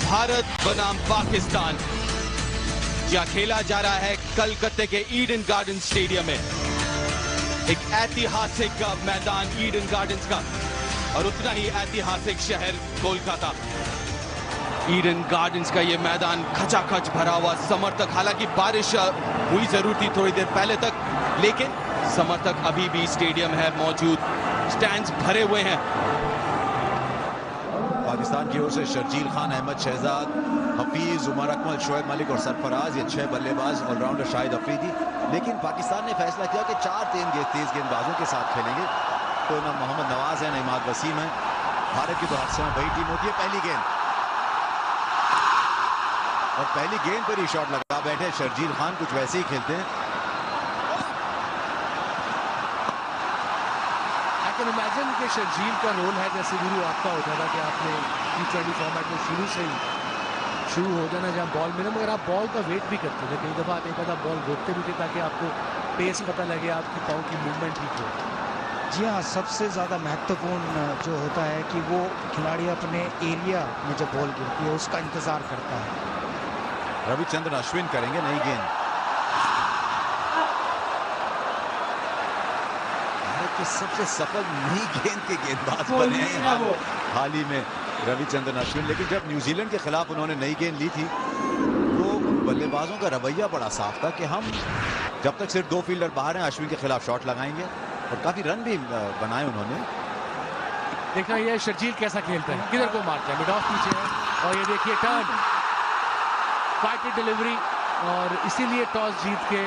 भारत बनाम पाकिस्तान, जहां खेला जा रहा है कलकत्ते के ईडन गार्डन स्टेडियम में। एक ऐतिहासिक मैदान ईडन गार्डन्स का और उतना ही ऐतिहासिक शहर कोलकाता। ईडन गार्डन्स का ये मैदान खचाखच भरा हुआ समर्थक, हालांकि बारिश हुई जरूर थी थोड़ी देर पहले तक, लेकिन समर्थक अभी भी स्टेडियम है मौजूद, स्टैंड्स भरे हुए हैं। पाकिस्तान की ओर से शर्जील खान, अहमद शहजाद, हफीज, उमर अकमल, शोएब मलिक और सरफराज, ये 6 बल्लेबाज, ऑलराउंडर शाहिद अफरीदी। लेकिन पाकिस्तान ने फैसला किया कि 4 तेज गेंदबाजों के साथ खेलेंगे। तो ना मोहम्मद नवाज है, ना इमाद वसीम है। भारत की तो हर समय वही टीम होती है। पहली गेंद और पहली गेंद पर ही शॉट लगा बैठे शर्जील खान, कुछ वैसे ही खेलते हैं। इमेजिन कि शर्जील का रोल है जैसे गुरु आपका होता था कि आपने T20 फॉर्मेट में शुरू से ही शुरू हो जाना जहां बॉल मिले, मगर आप बॉल का वेट भी करते थे। कई दफ़ा आप एक आधा बॉल रोकते भी थे ताकि आपको पेस पता लगे, आपकी पाँव की मूवमेंट ठीक हो। जी हाँ, सबसे ज़्यादा महत्वपूर्ण जो होता है कि वो खिलाड़ी अपने एरिया में जब बॉल गिरती है उसका इंतज़ार करता है। रविचंद्रन अश्विन करेंगे नई गेंद। के सबसे सफल नई गेंद के गेंदबाज बने हैं हाल ही में रविचंद्रन अश्विन। लेकिन जब न्यूजीलैंड के खिलाफ उन्होंने नई गेंद ली थी तो बल्लेबाजों का रवैया बड़ा साफ था कि हम जब तक सिर्फ 2 फील्डर बाहर हैं अश्विन के खिलाफ शॉट लगाएंगे, और काफी रन भी बनाए उन्होंने। देखना ये शर्जील कैसा खेलता है, किधर को मारता है, मिड ऑफ पीछे है, और ये देखिए टर्न, फाइटेड डिलीवरी, और इसीलिए टॉस जीत के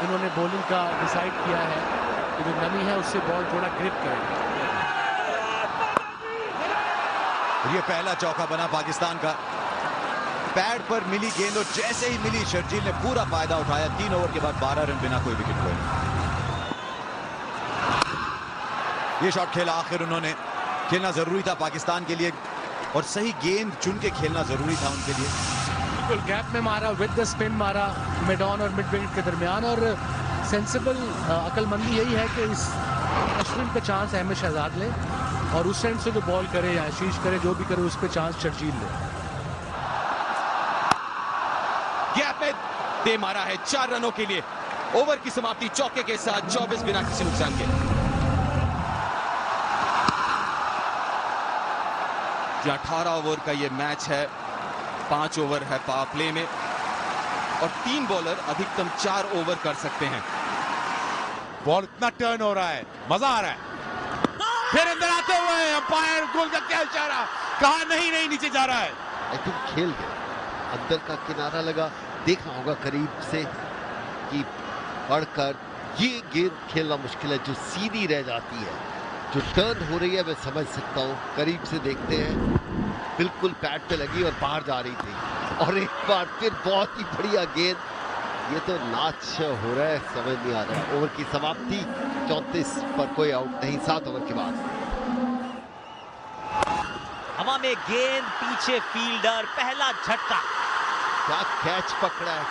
इन्होंने बॉलिंग का डिसाइड किया है कि जो नमी है उससे बॉल थोड़ा ग्रिप करे। ये पहला चौका बना पाकिस्तान का। पैड पर मिली गेंद और जैसे ही मिली शर्जील ने पूरा फायदा उठाया। 3 ओवर के बाद 12 रन बिना कोई विकेट खोए। ये शॉट खेला आखिर उन्होंने, खेलना जरूरी था पाकिस्तान के लिए, और सही गेंद चुन के खेलना जरूरी था उनके लिए। बिल्कुल गैप में मारा, विद द स्पिन मारा, मिड ऑन और मिड विकेट के दरमियान। और सेंसिबल अकलमंदी यही है कि इस अश्विन पे चांस अहमद शहजाद ले, और उस एंड से जो बॉल करे या शीश करे, जो भी करे, उस पे चांस शर्जील ले। गैप में दे मारा है 4 रनों के लिए। ओवर की समाप्ति चौके के साथ 24 बिना किसी नुकसान के। 18 ओवर का ये मैच है, 5 ओवर है पावर प्ले में, और 3 बॉलर अधिकतम 4 ओवर कर सकते हैं। बॉल इतना टर्न हो रहा है, मजा आ रहा है। फिर अंदर आते हुए अंपायर गोल का क्या इशारा, कहा नहीं नीचे जा रहा है। आई थिंक खेल गया, अंदर का किनारा लगा, देखा होगा करीब से कि पढ़कर ये गेंद खेलना मुश्किल है जो सीधी रह जाती है। जो टर्न हो रही है मैं समझ सकता हूँ, करीब से देखते हैं, बिल्कुल पैड पे लगी और बाहर जा रही थी, और एक बार फिर बहुत ही बढ़िया गेंद। ये तो नाच हो रहा है, समझ नहीं आ रहा है। ओवर की समाप्ति 34 पर कोई आउट नहीं, 7 ओवर के बाद। हवा में गेंद, पीछे फील्डर, पहला झटका। क्या कैच पकड़ा है,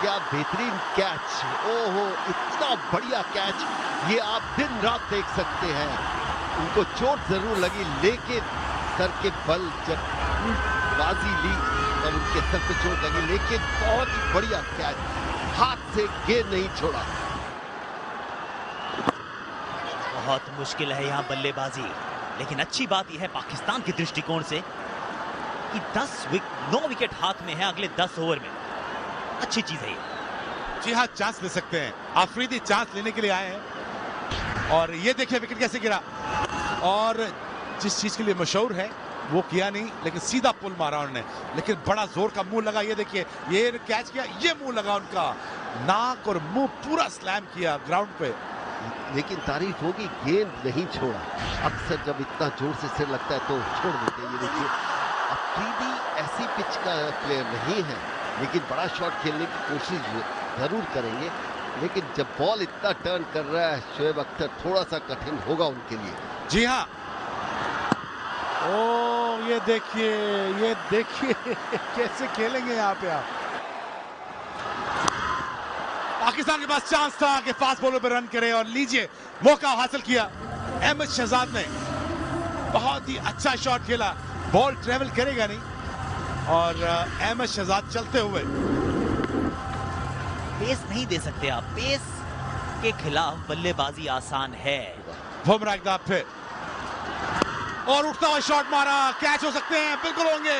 क्या बेहतरीन कैच। ओहो, इतना बढ़िया कैच, ये आप दिन रात देख सकते हैं। उनको चोट जरूर लगी, लेकिन सर के बल जब बाजी ली तब उनके सर पे चोट लगी, लेकिन बहुत ही बढ़िया कैच, हाथ से गेंद नहीं छोड़ा। बहुत मुश्किल है यहाँ बल्लेबाजी, लेकिन अच्छी बात यह है पाकिस्तान के दृष्टिकोण से कि 9 विकेट हाथ में है अगले 10 ओवर में। अच्छी चीज है ये। जी हाँ, चांस ले सकते हैं। अफरीदी चांस लेने के लिए आए हैं, और ये देखिए विकेट कैसे गिरा, और जिस चीज के लिए मशहूर है वो किया नहीं, लेकिन सीधा पुल मारा उन्होंने, लेकिन बड़ा जोर का मुंह लगा। ये देखिए, ये कैच किया, ये मुंह लगा उनका, नाक और मुंह पूरा स्लैम किया ग्राउंड पे। लेकिन तारीफ होगी, गेंद नहीं छोड़ा। अक्सर जब इतना जोर से सिर लगता है तो छोड़ देते हैं। ये देखिए, अफरीदी ऐसी पिच का प्लेयर नहीं है, लेकिन बड़ा शॉट खेलने की कोशिश जरूर करेंगे, लेकिन जब बॉल इतना टर्न कर रहा है शोएब अख्तर, थोड़ा सा कठिन होगा उनके लिए। जी हाँ, ओ ये देखिए कैसे खेलेंगे यहाँ पे आप। पाकिस्तान के पास चांस था कि फास्ट बॉलर पर रन करे, और लीजिए मौका हासिल किया अहमद शहजाद ने। बहुत ही अच्छा शॉट खेला, बॉल ट्रेवल करेगा नहीं, और अहमद शहजाद चलते हुए। पेस नहीं दे सकते आप, पेस के खिलाफ बल्लेबाजी आसान है। बुमराह एक दफा फिर और उठता हुआ शॉट मारा, कैच हो सकते हैं, बिल्कुल होंगे,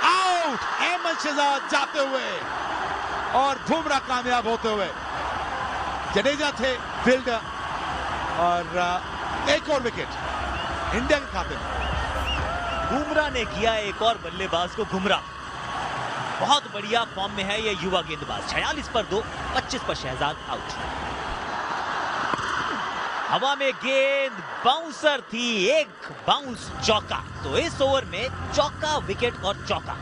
आउट। अहमद शहजाद जाते हुए और बुमराह कामयाब होते हुए। जडेजा थे फील्डर और एक और विकेट इंडिया के खाते में। बुमराह ने किया एक और बल्लेबाज को गुमराह। बहुत बढ़िया फॉर्म में है ये युवा गेंदबाज। 46 पर 2, 25 पर शहजाद आउट। हवा में गेंद बाउंसर थी, एक बाउंस चौका। तो इस ओवर में चौका, विकेट और चौका।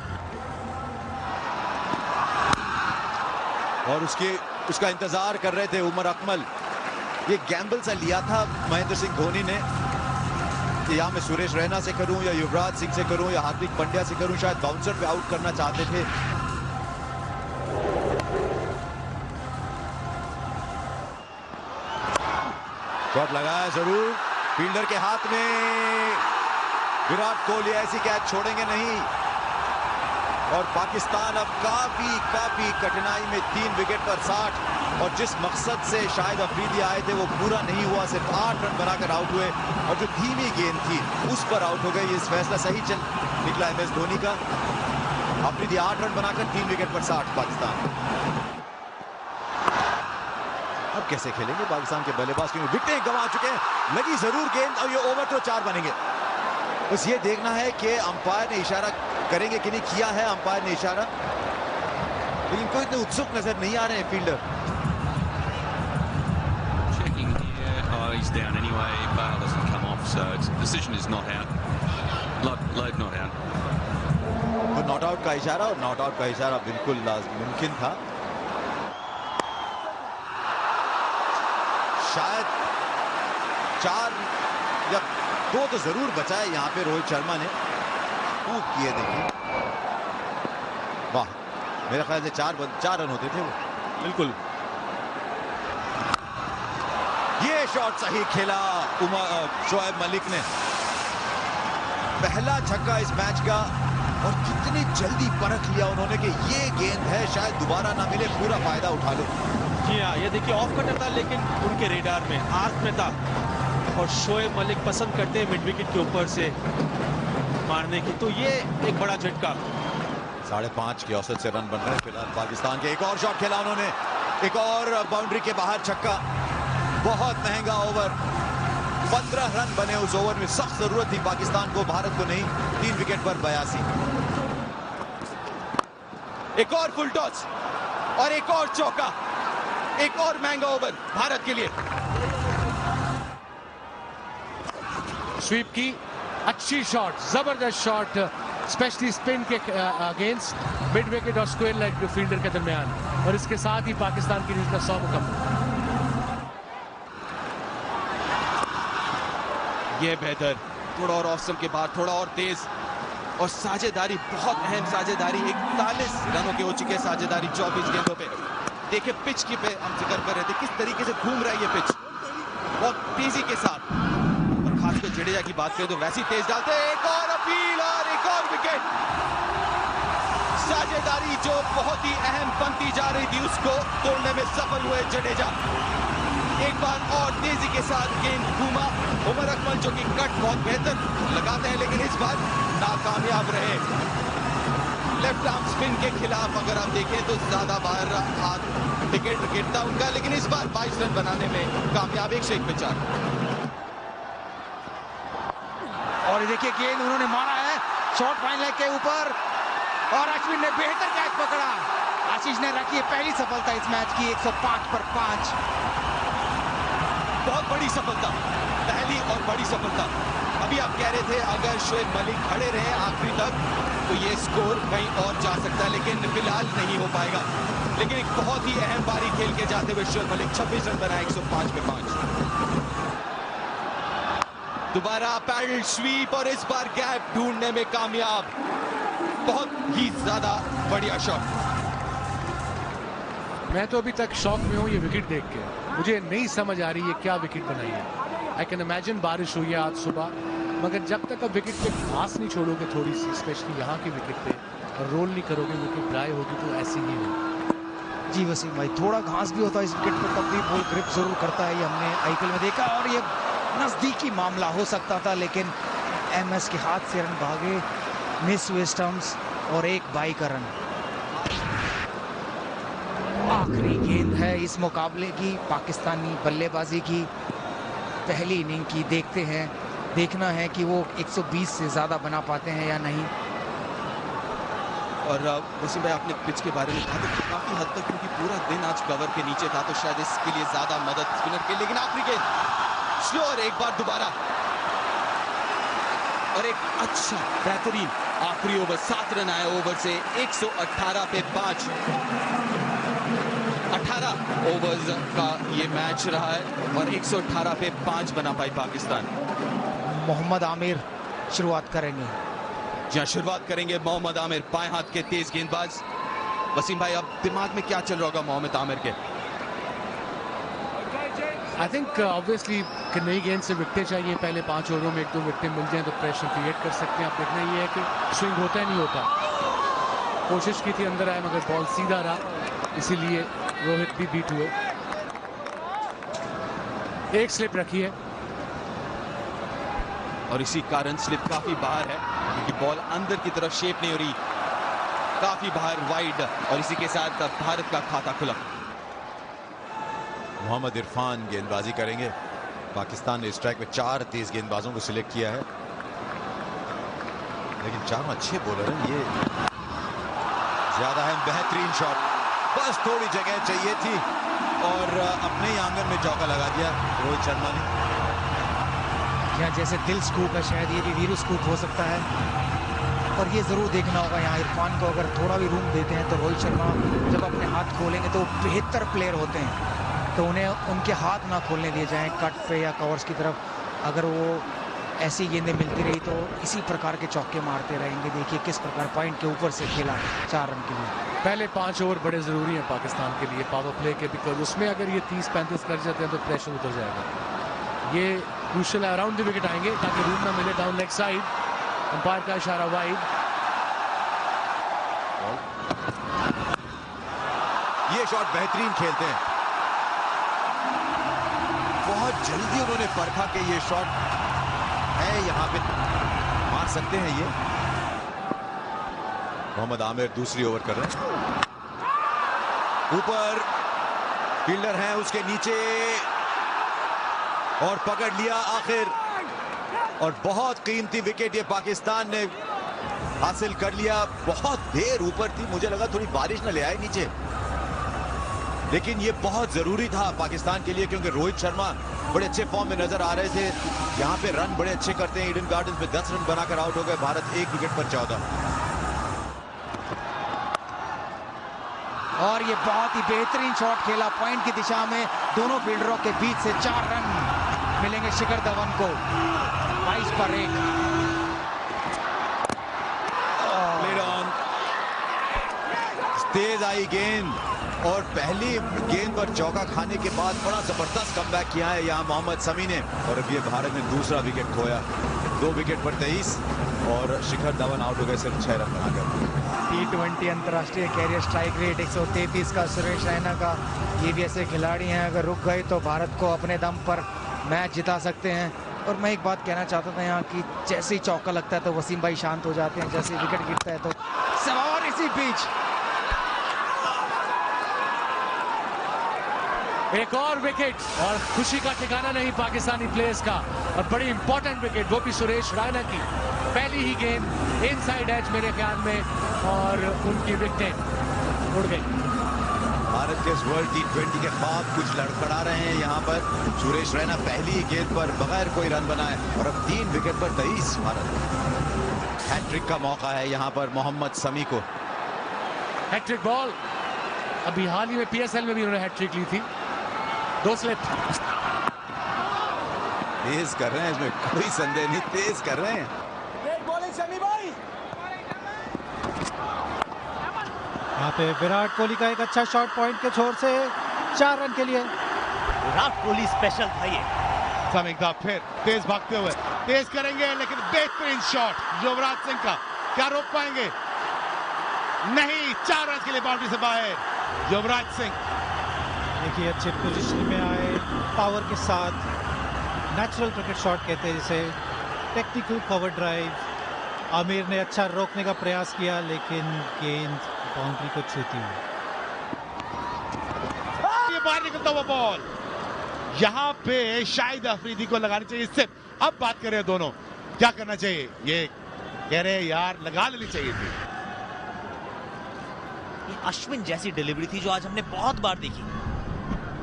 और उसका इंतजार कर रहे थे उमर अकमल। ये गैम्बल सा लिया था महेंद्र सिंह धोनी ने कि या मैं सुरेश रैना से करूं या युवराज सिंह से करूं या हार्दिक पांड्या से करूं, शायद बाउंसर पे आउट करना चाहते थे। शॉट लगाया जरूर, फील्डर के हाथ में। विराट कोहली ऐसी कैच छोड़ेंगे नहीं और पाकिस्तान अब काफी कठिनाई में 3 विकेट पर 60। और जिस मकसद से शायद अफरीदी आए थे वो पूरा नहीं हुआ, सिर्फ 8 रन बनाकर आउट हुए और जो धीमी गेंद थी उस पर आउट हो गए। इस फैसला सही चल निकला MS धोनी का। अफरीदी 8 रन बनाकर 3 विकेट पर 60 पाकिस्तान। अब कैसे खेलेंगे पाकिस्तान के बल्लेबाज, क्योंकि विकेट गंवा चुके हैं। लगी जरूर गेंद और ये ओवर तो 4 बनेंगे। बस ये देखना है कि अंपायर ने इशारा करेंगे कि नहीं। किया है अंपायर ने इशारा, लेकिन कोई इतने उत्सुक नजर नहीं आ रहे हैं fielder. He's down anyway. Bale doesn't come off, so its decision is not out. Load not out. तो नॉट आउट का इशारा, और नॉट आउट का इशारा बिल्कुल मुमकिन था। शायद 4 या 2 तो जरूर बचाए यहाँ पे रोहित शर्मा ने। खूब किए, देखिए, वाह। मेरे ख्याल से 4 रन होते थे वो। बिल्कुल। ये शॉट सही खेला शोएब मलिक ने। पहला छक्का इस मैच का, और कितनी जल्दी परख लिया उन्होंने कि ये गेंद है, शायद दोबारा ना मिले, पूरा फायदा उठा लो। जी हाँ, ये देखिए ऑफ कटर था लेकिन उनके रेडार में, आर्क में था। और शोएब मलिक पसंद करते हैं मिड विकेट के ऊपर से मारने की, तो ये एक बड़ा झटका। 5.5 की औसत से रन बन रहे हैं फिलहाल पाकिस्तान के। एक और शॉट खेला उन्होंने, एक और बाउंड्री के बाहर छक्का। बहुत महंगा ओवर, 15 रन बने उस ओवर में। सख्त जरूरत थी पाकिस्तान को, भारत को नहीं। 3 विकेट पर 82। एक और फुल टॉस और एक और चौका, एक और महंगा ओवर भारत के लिए। स्वीप की अच्छी शॉट, जबरदस्त शॉट, स्पेशली स्पिन के अगेंस्ट मिड विकेट और स्क्वायर लेग फील्डर के दरमियान। और इसके साथ ही पाकिस्तान की टीम का 100 मुकम्मल। ये बेहतर, थोड़ा और ऑसम के बाद थोड़ा और तेज, और साझेदारी, बहुत अहम साझेदारी। 41 रनों के हो चुके साझेदारी 24 गेंदों पे। देखिए पिच की पे हम जिक्र कर रहे थे, किस तरीके से घूम रहा है ये पिच, बहुत तेजी के साथ। और खासकर जडेजा की बात करें तो वैसी तेज डालते हैं। एक और अपील और एक और विकेट। साझेदारी जो बहुत ही अहम बनती जा रही थी उसको तोड़ने में सफल हुए जडेजा। एक बार और तेजी के साथ गेंद घूमा। उमर अकमल जो कि कट बहुत बेहतर लगाते हैं लेकिन इस बार नाकामयाब रहे। लेफ्ट आर्म स्पिन के खिलाफ अगर आप देखें तो ज्यादा बाहर हाथ विकेट था उनका, लेकिन इस बार 22 रन बनाने में कामयाब। 101 पे 4। और ये देखिए गेंद उन्होंने मारा है शॉर्ट फाइन लेग के ऊपर, और अश्विन ने बेहतर कैच पकड़ा। आशीष ने रखी है पहली सफलता इस मैच की, 105 पर 5। बहुत बड़ी सफलता, पहली और बड़ी सफलता। अभी आप कह रहे थे अगर शोएब मलिक खड़े रहे आखिरी तक तो ये स्कोर कहीं और जा सकता है, लेकिन फिलहाल नहीं हो पाएगा। लेकिन एक बहुत ही अहम पारी खेल के जाते हुए शोएब मलिक 26 रन बनाए 105 पे 5। दोबारा पैडल स्वीप और इस बार गैप ढूंढने में कामयाब। बहुत ही ज्यादा बढ़िया शॉट। मैं तो अभी तक शॉक में हूँ ये विकेट देख के। मुझे नहीं समझ आ रही है क्या विकेट बनाई है। आई कैन इमेजिन बारिश हुई है आज सुबह, मगर जब तक अब विकेट पे घास नहीं छोड़ोगे थोड़ी सी, स्पेशली यहाँ की विकेट पे, और रोल नहीं करोगे, विकेट ड्राई होगी तो ऐसी ही है। जी वसीम भाई, थोड़ा घास भी होता है इस विकेट पर तब भी बॉल ग्रिप जरूर करता है, ये हमने आईपीएल में देखा और ये नजदीकी मामला हो सकता था, लेकिन एमएस के हाथ से रन भागे, मिस हुए स्टंप्स और एक बाई का रन। आखिरी गेंद है इस मुकाबले की, पाकिस्तानी बल्लेबाजी की पहली इनिंग की। देखते हैं, देखना है कि वो 120 से ज़्यादा बना पाते हैं या नहीं। और वसीम भाई, आपने पिच के बारे में कहा तो काफी हद तक, क्योंकि पूरा दिन आज कवर के नीचे था तो शायद इसके लिए ज्यादा मदद स्पिनर के, लेकिन आखिरी गेंद स्लो और एक बार दोबारा और एक अच्छा बेहतरीन आखिरी ओवर। 7 रन आए ओवर से, 118 पे 5। 18 ओवर्स का ये मैच रहा है और 118 पे 5 बना पाई पाकिस्तान। मोहम्मद आमिर शुरुआत करेंगे। जहां शुरुआत करेंगे मोहम्मद आमिर, बाएं हाथ के तेज गेंदबाज। वसीम भाई, अब दिमाग में क्या चल रहा होगा मोहम्मद आमिर के? आई थिंक ऑब्वियसली कि नई गेंद से विकेटें चाहिए, पहले 5 ओवरों में 1-2 विकेटें मिल जाएं तो प्रेशर क्रिएट कर सकते हैं। अब देखना ये है कि स्विंग होता है नहीं होता। कोशिश की थी अंदर आए मगर बॉल सीधा रहा, इसीलिए रोहित भी बीट हुए। एक स्लिप रखी है और इसी कारण स्लिप काफी बाहर है, क्योंकि बॉल अंदर की तरफ शेप नहीं हो रही, काफी बाहर वाइड, और इसी के साथ भारत का खाता खुला। मोहम्मद इरफान गेंदबाजी करेंगे। पाकिस्तान ने स्ट्राइक में 4 तेज गेंदबाजों को सिलेक्ट किया है, लेकिन 4 अच्छे बॉलर हैं। ये ज्यादा है, बेहतरीन शॉट, बस थोड़ी जगह चाहिए थी और अपने ही आंगन में चौका लगा दिया रोहित शर्मा ने। यहाँ जैसे दिल स्कूप है, शायद ये भी वीरू स्कूप हो सकता है, और ये जरूर देखना होगा यहाँ इरफान को। अगर थोड़ा भी रूम देते हैं तो रोहित शर्मा जब अपने हाथ खोलेंगे तो वो बेहतर प्लेयर होते हैं, तो उन्हें उनके हाथ ना खोलने दिए जाएं कट पे या कवर्स की तरफ। अगर वो ऐसी गेंदें मिलती रही तो इसी प्रकार के चौके मारते रहेंगे। देखिए किस प्रकार पॉइंट के ऊपर से खेला 4 रन के लिए। पहले 5 ओवर बड़े ज़रूरी हैं पाकिस्तान के लिए पावर प्ले के, बिकॉज उसमें अगर ये 30-35 कर जाते हैं तो प्रेशर उतर जाएगा। ये क्रूशियल अराउंड द विकेट आएंगे ताकि रूम ना मिले डाउन लेग साइड। अंपायर का इशारा वाइड। ये शॉट बेहतरीन खेलते हैं, बहुत जल्दी उन्होंने परखा कि ये शॉट है, यहाँ पे मार सकते हैं ये। मोहम्मद आमिर दूसरी ओवर कर रहे हैं, ऊपर फील्डर हैं उसके नीचे और पकड़ लिया आखिर, और बहुत कीमती विकेट ये पाकिस्तान ने हासिल कर लिया। बहुत देर ऊपर थी, मुझे लगा थोड़ी बारिश न ले आए नीचे, लेकिन ये बहुत जरूरी था पाकिस्तान के लिए, क्योंकि रोहित शर्मा बड़े अच्छे फॉर्म में नजर आ रहे थे। यहाँ पे रन बड़े अच्छे करते हैं। ईडन गार्डन्स में 10 रन बनाकर आउट हो गए भारत, 1 विकेट पर 14। और ये बहुत ही बेहतरीन शॉट खेला पॉइंट की दिशा में, दोनों फील्डरों के बीच से 4 रन मिलेंगे शिखर धवन को। 22 पर 1। प्लेड ऑन, तेज आई गेंद और पहली गेंद पर चौका खाने के बाद बड़ा जबरदस्त कमबैक किया है यहाँ मोहम्मद शमी ने, और अब ये भारत ने दूसरा विकेट खोया। 2 विकेट पर 23 और शिखर धवन आउट हो गए सिर्फ 6 रन बनाकर। T20 अंतर्राष्ट्रीय कैरियर स्ट्राइक रेट 133 का सुरेश रैना का। ये भी ऐसे खिलाड़ी हैं, अगर रुक गए तो भारत को अपने दम पर मैच जिता सकते हैं। और मैं एक बात कहना चाहता था यहाँ कि जैसे ही चौका लगता है तो वसीम भाई शांत हो जाते हैं, जैसे विकेट गिरता है तो सवार इसी बीच। एक और विकेट और खुशी का ठिकाना नहीं पाकिस्तानी प्लेयर्स का, और बड़ी इंपॉर्टेंट विकेट, वो भी सुरेश रैना की। पहली ही गेंद इनसाइड एज मेरे ख्याल में, और उनकी विकेट उड़ गई। भारत के इस वर्ल्ड T20 के ख्वाब कुछ लड़खड़ा रहे हैं यहाँ पर। सुरेश रैना पहली ही गेंद पर बगैर कोई रन बनाए, और अब 3 विकेट पर 23 भारत। हैट्रिक का मौका है यहाँ पर मोहम्मद शमी को। हैट्रिक बॉल, अभी हाल ही में PSL में भी उन्होंने हैट्रिक ली थी। 2 स्लिप तेज कर रहे हैं, इसमें कोई संदेह नहीं, तेज कर रहे हैं। यहाँ पे विराट कोहली का एक अच्छा शॉट पॉइंट के छोर से 4 रन के लिए। विराट कोहली स्पेशल था ये। समिंग था फिर तेज भागते हुए, तेज करेंगे, लेकिन बेहतरीन शॉट युवराज सिंह का, क्या रोक पाएंगे? नहीं, 4 रन के लिए बाउंड्री से बाहर युवराज सिंह। देखिए अच्छे पोजीशन में आए, पावर के साथ, नेचुरल क्रिकेट शॉट कहते हैं जिसे, टेक्निकल कवर ड्राइव। आमिर ने अच्छा रोकने का प्रयास किया लेकिन गेंद बाउंड्री को छूती हुई। ये बाहर निकलता हुआ बॉल, यहां पे शाहिद अफरीदी को लगानी चाहिए सिर्फ। अब बात कर रहे हैं दोनों, क्या करना चाहिए? ये कह रहे हैं यार लगा लेनी चाहिए थी। ये अश्विन जैसी डिलीवरी थी जो आज हमने बहुत बार देखी।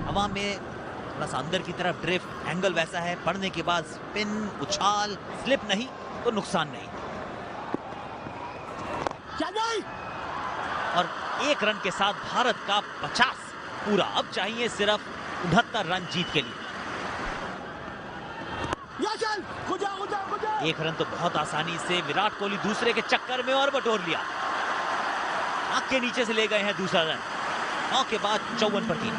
हवा में थोड़ा सा अंदर की तरफ ड्रिफ्ट, एंगल वैसा है, पड़ने के बाद स्पिन, उछाल, स्लिप नहीं तो नुकसान नहीं। और 1 रन के साथ भारत का 50 पूरा। अब चाहिए सिर्फ 69 रन जीत के लिए। 1 रन तो बहुत आसानी से विराट कोहली दूसरे के चक्कर में और बटोर लिया। आंख के नीचे से ले गए हैं दूसरा रन। 9 के बाद 54 पर 3।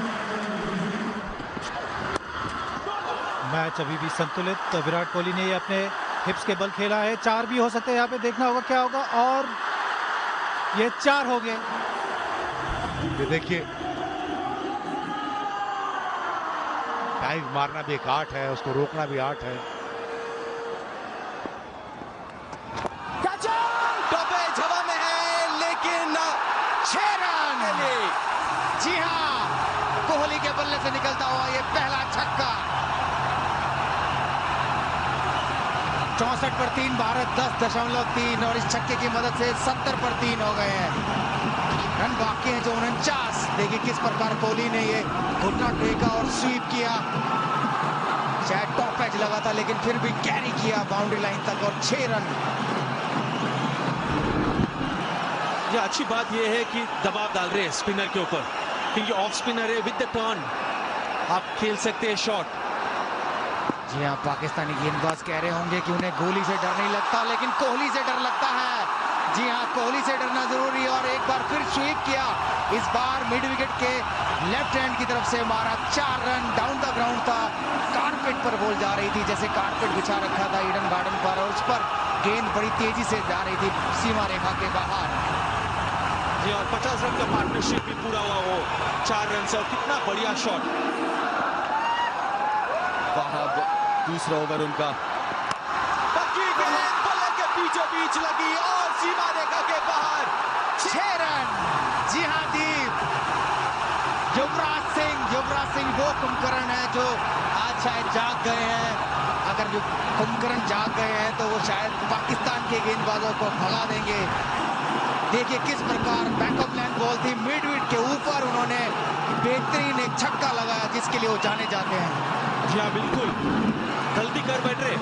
मैच अभी भी संतुलित। तो विराट कोहली ने ये अपने हिप्स के बल खेला है। 4 भी हो सकते हैं, यहाँ पे देखना होगा क्या होगा। और ये 4 हो गए। ये देखिए, डाइव मारना भी एक आर्ट है, उसको रोकना भी आर्ट है। टॉपेज हवा में है लेकिन 6 रन। जी हाँ, कोहली के बल्ले से निकलता हुआ ये पहला छक्का। 64 पर 3, भारत 10.3 और इस छक्के की मदद से 70 पर 3 हो गए हैं। रन बाकी हैं जो 49। देखिए किस प्रकार कोहली ने ये घुटना टेका और स्वीप किया। शायद टॉप एज लगा था लेकिन फिर भी कैरी किया बाउंड्री लाइन तक और 6 रन। ये अच्छी बात ये है कि दबाव डाल रहे हैं स्पिनर के ऊपर, क्योंकि ऑफ स्पिनर है। विद द टर्न आप खेल सकते हैं शॉट। जी हाँ, पाकिस्तानी गेंदबाज कह रहे होंगे कि उन्हें गोली से डर नहीं लगता, लेकिन कोहली से डर लगता है। जी हाँ, कोहली से डरना जरूरी है। और एक बार फिर स्वीप किया, इस बार मिड विकेट के लेफ्ट हैंड की तरफ से मारा। 4 रन। डाउन द ग्राउंड था, कारपेट पर बॉल जा रही थी, जैसे कारपेट बिछा रखा था ईडन गार्डन पर, और उस पर गेंद बड़ी तेजी से जा रही थी सीमा रेखा के बाहर। जी और 50 रन का पार्टनरशिप भी पूरा हुआ वो 4 रन से। और कितना बढ़िया शॉट। दूसरा ओवर उनका, पक्की गेंद बल्ले के बीचों बीच लगी और सीमा रेखा के बाहर। 6 रन। जी हाँ दीप, युवराज सिंह वो कुंभकर्ण है जो आज शायद जाग गए हैं। अगर जो कुंभकर्ण जाग गए हैं तो वो शायद पाकिस्तान के गेंदबाजों को भगा देंगे। देखिए किस प्रकार बैकअप लाइन बॉल थी, मिड विकेट के ऊपर उन्होंने बेहतरीन एक छक्का लगाया जिसके लिए वो जाने जाते हैं। जी हाँ बिल्कुल, जल्दी कर बैठ रहे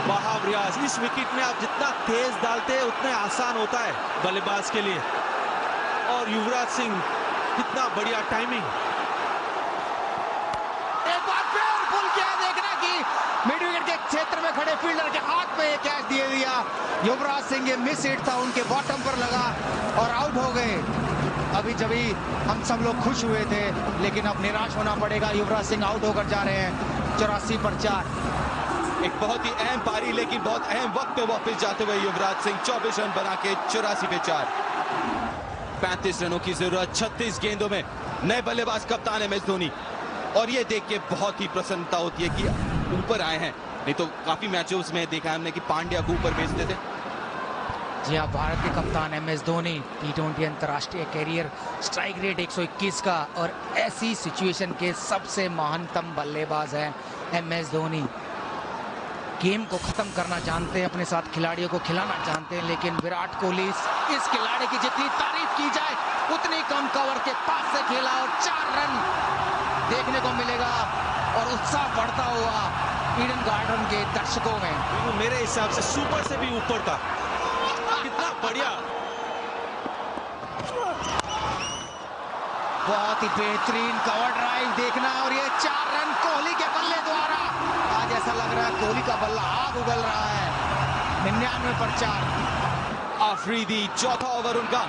वहाब रियाज। इस विकेट में आप जितना तेज डालते हैं उतना आसान होता है बल्लेबाज के लिए। और युवराज सिंह, कितना बढ़िया टाइमिंग। एक बार फिर पुल किया, देखना कि मिड विकेट के क्षेत्र में खड़े फील्डर के हाथ में कैच दे दिया। युवराज सिंह, ये मिस हिट था, उनके बॉटम पर लगा और आउट हो गए। अभी जभी हम सब लोग खुश हुए थे, लेकिन अब निराश होना पड़ेगा। युवराज सिंह आउट होकर जा रहे हैं 84 पर 4। एक बहुत ही अहम पारी, लेकिन बहुत अहम वक्त पे वापस जाते हुए युवराज सिंह 24 रन बना के 84 पे 4। 35 रनों की जरूरत 36 गेंदों में। नए बल्लेबाज कप्तान MS धोनी। और ये देख के बहुत ही प्रसन्नता होती है कि ऊपर आए हैं। नहीं तो काफी मैचेस में देखा हमने कि पांड्या को ऊपर भेजते थे। जी हाँ, भारत के कप्तान MS धोनी, T20 अंतर्राष्ट्रीय कैरियर, स्ट्राइक रेट 121 का, और ऐसी सिचुएशन के सबसे महानतम बल्लेबाज हैं MS धोनी। गेम को खत्म करना जानते हैं, अपने साथ खिलाड़ियों को खिलाना जानते हैं, लेकिन विराट कोहली इस खिलाड़ी की जितनी तारीफ की जाए उतनी कम। कवर के पास से खेला और 4 रन देखने को मिलेगा और उत्साह बढ़ता हुआ ईडन गार्डन के दर्शकों में। मेरे हिसाब से सुपर से भी ऊपर था। कितना बढ़िया, बहुत ही बेहतरीन कवर ड्राइव देखना। और ये 4 रन कोहली के बल्ले द्वारा। आज ऐसा लग रहा है कोहली का बल्ला आग उगल रहा है। 99 पर 4। आफरीदी, चौथा ओवर उनका।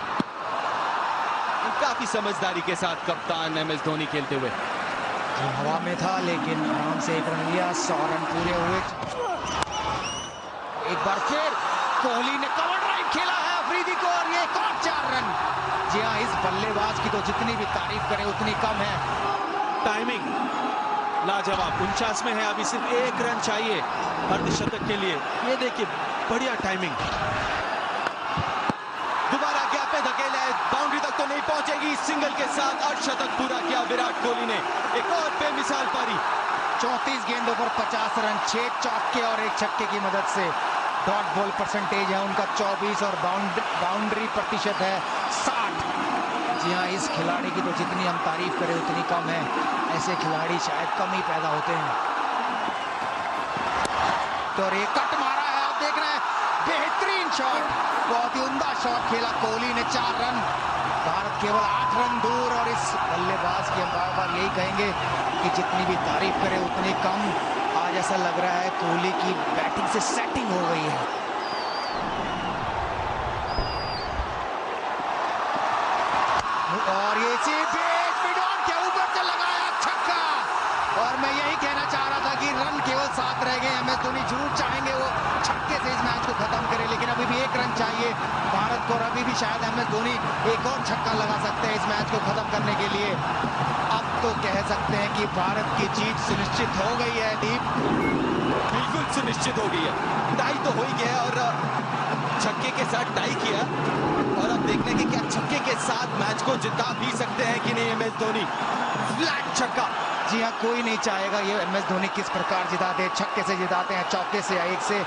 काफी समझदारी के साथ कप्तान MS धोनी खेलते हुए। हवा में था लेकिन आराम से 1 रन लिया। 100 रन पूरे हुए। एक बार फिर कोहली ने कवर ड्राइव खेला है अफरीदी को, और ये 4 रन। जी हाँ, इस बल्लेबाज की तो जितनी भी तारीफ करें उतनी कम है। टाइमिंग लाजवाब, 49 में है, अभी सिर्फ 1 रन चाहिए अर्धशतक के लिए। ये देखिए बढ़िया टाइमिंग, दोबारा गैप पे धकेला है, बाउंड्री तक तो नहीं पहुंचेगी। सिंगल के साथ अर्धशतक पूरा किया विराट कोहली ने, एक और बेमिसाल पारी। 34 गेंदों पर 50 रन, 6 चौके और 1 छक्के की मदद से। डॉट बॉल परसेंटेज है उनका 24 और बाउंड्री प्रतिशत है 60। जी हाँ, इस खिलाड़ी की तो जितनी हम तारीफ करें उतनी कम है। ऐसे खिलाड़ी शायद कम ही पैदा होते हैं। तो और ये कट मारा है, आप देख रहे हैं, बेहतरीन शॉट, बहुत ही उम्दा शॉट खेला कोहली ने। 4 रन, भारत केवल 8 रन दूर। और इस बल्लेबाज की हम बार बार यही कहेंगे कि जितनी भी तारीफ करें उतनी कम। आज ऐसा लग रहा है कोहली की बैटिंग से सेटिंग हो गई है। और ये मिडॉन के ऊपर से लगाया छक्का। और मैं यही कहना चाह रहा था कि रन केवल 7 रह गए। MS धोनी जरूर चाहेंगे वो छक्के से इस मैच को खत्म करे, लेकिन अभी भी 1 रन चाहिए भारत को। और अभी भी शायद MS धोनी एक और छक्का लगा सकते हैं इस मैच को खत्म करने के लिए। अब तो कह सकते हैं कि भारत की जीत सुनिश्चित हो गई है। दीप, बिल्कुल सुनिश्चित हो गई है, टाई तो हो ही गया और छक्के के साथ टाई किया। और अब देखने की क्या छक्के के साथ मैच को जिता भी सकते हैं कि नहीं MS धोनी। फ्लैट छक्का। जी हाँ, कोई नहीं चाहेगा ये MS धोनी किस प्रकार जिताते हैं, छक्के से जिताते हैं, चौके से या 1 से।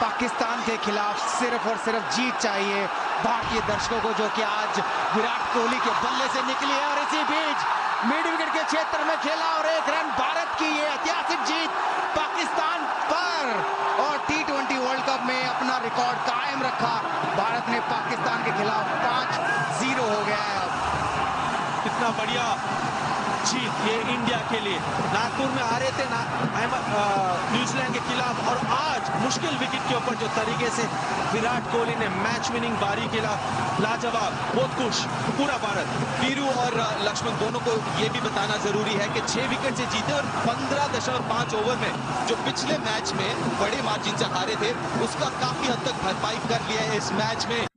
पाकिस्तान के खिलाफ सिर्फ और सिर्फ जीत चाहिए भारतीय दर्शकों को, जो कि आज विराट कोहली के बल्ले से निकली है। और इसी बीच मिड विकेट के क्षेत्र में खेला और 1 रन, भारत की ये ऐतिहासिक जीत पाकिस्तान पर। और T20 वर्ल्ड कप में अपना रिकॉर्ड कायम रखा भारत ने, पाकिस्तान के खिलाफ 5-0 हो गया है अब। कितना बढ़िया जीत ये इंडिया के लिए। नागपुर में हारे थे न्यूजीलैंड के खिलाफ, और आज मुश्किल विकेट के ऊपर जो तरीके से विराट कोहली ने मैच विनिंग बारी खेला, लाजवाब, बहुत खुश पूरा भारत। वीरू और लक्ष्मण दोनों को ये भी बताना जरूरी है कि 6 विकेट से जीते और 15.5 ओवर में जो पिछले मैच में बड़े मार्जिन से हारे थे उसका काफी हद तक भरपाई कर लिया है इस मैच में।